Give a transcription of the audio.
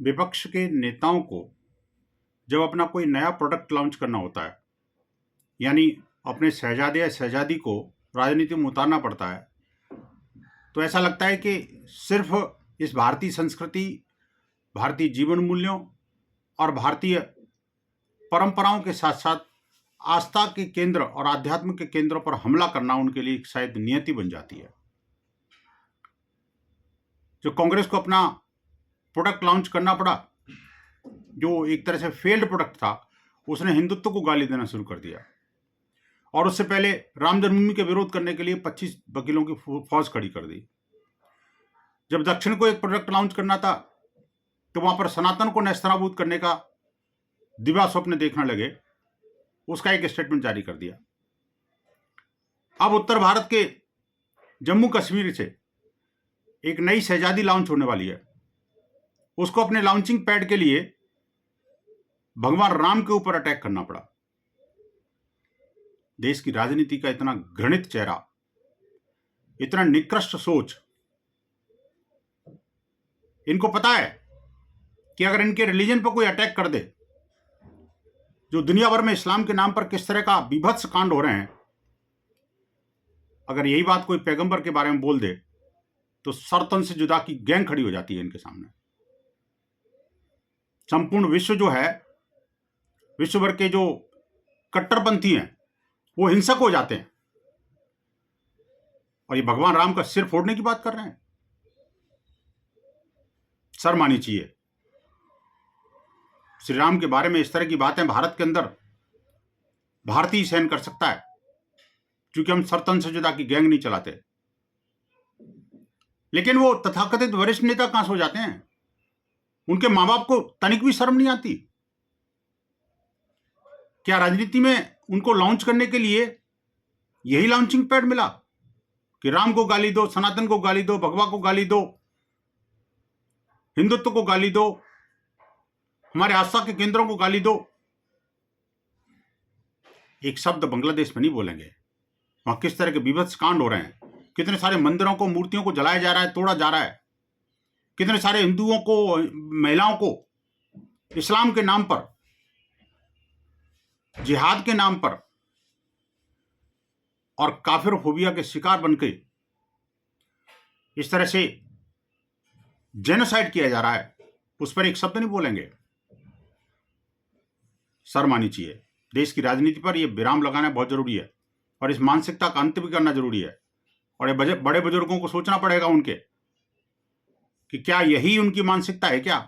विपक्ष के नेताओं को जब अपना कोई नया प्रोडक्ट लॉन्च करना होता है, यानी अपने शहजादे या शहजादी को राजनीति में उतारना पड़ता है, तो ऐसा लगता है कि सिर्फ इस भारतीय संस्कृति, भारतीय जीवन मूल्यों और भारतीय परंपराओं के साथ साथ आस्था के केंद्र और आध्यात्म के केंद्रों पर हमला करना उनके लिए शायद नियति बन जाती है। जो कांग्रेस को अपना प्रोडक्ट लॉन्च करना पड़ा, जो एक तरह से फेल्ड प्रोडक्ट था, उसने हिंदुत्व को गाली देना शुरू कर दिया। और उससे पहले राम जन्मभूमि के विरोध करने के लिए 25 वकीलों की फौज खड़ी कर दी। जब दक्षिण को एक प्रोडक्ट लॉन्च करना था, तो वहां पर सनातन को नेस्तनाबूद करने का दिवा स्वप्न देखने लगे, उसका एक स्टेटमेंट जारी कर दिया। अब उत्तर भारत के जम्मू कश्मीर से एक नई शहजादी लॉन्च होने वाली है। उसको अपने लॉन्चिंग पैड के लिए भगवान राम के ऊपर अटैक करना पड़ा। देश की राजनीति का इतना घृणित चेहरा, इतना निकृष्ट सोच। इनको पता है कि अगर इनके रिलीजन पर कोई अटैक कर दे, जो दुनिया भर में इस्लाम के नाम पर किस तरह का बीभत्स कांड हो रहे हैं, अगर यही बात कोई पैगंबर के बारे में बोल दे तो सरतन से जुदा की गैंग खड़ी हो जाती है इनके सामने। संपूर्ण विश्व जो है, विश्व भर के जो कट्टरपंथी हैं, वो हिंसक हो जाते हैं। और ये भगवान राम का सिर फोड़ने की बात कर रहे हैं। शर्म आनी चाहिए। श्री राम के बारे में इस तरह की बातें भारत के अंदर भारतीय सहन कर सकता है, क्योंकि हम सरतन से जुदा की गैंग नहीं चलाते। लेकिन वो तथाकथित वरिष्ठ नेता कहां सो जाते हैं? उनके मां बाप को तनिक भी शर्म नहीं आती? क्या राजनीति में उनको लॉन्च करने के लिए यही लॉन्चिंग पैड मिला कि राम को गाली दो, सनातन को गाली दो, भगवा को गाली दो, हिंदुत्व को गाली दो, हमारे आस्था के केंद्रों को गाली दो? एक शब्द बांग्लादेश में नहीं बोलेंगे। वहां किस तरह के विभत्स कांड हो रहे हैं, कितने सारे मंदिरों को, मूर्तियों को जलाया जा रहा है, तोड़ा जा रहा है, कितने सारे हिंदुओं को, महिलाओं को इस्लाम के नाम पर, जिहाद के नाम पर और काफिर फोबिया के शिकार बनके इस तरह से जेनोसाइड किया जा रहा है, उस पर एक शब्द नहीं बोलेंगे। शर्म आनी चाहिए। देश की राजनीति पर यह विराम लगाना बहुत जरूरी है और इस मानसिकता का अंत भी करना जरूरी है। और ये बड़े बुजुर्गों को सोचना पड़ेगा उनके कि क्या यही उनकी मानसिकता है क्या?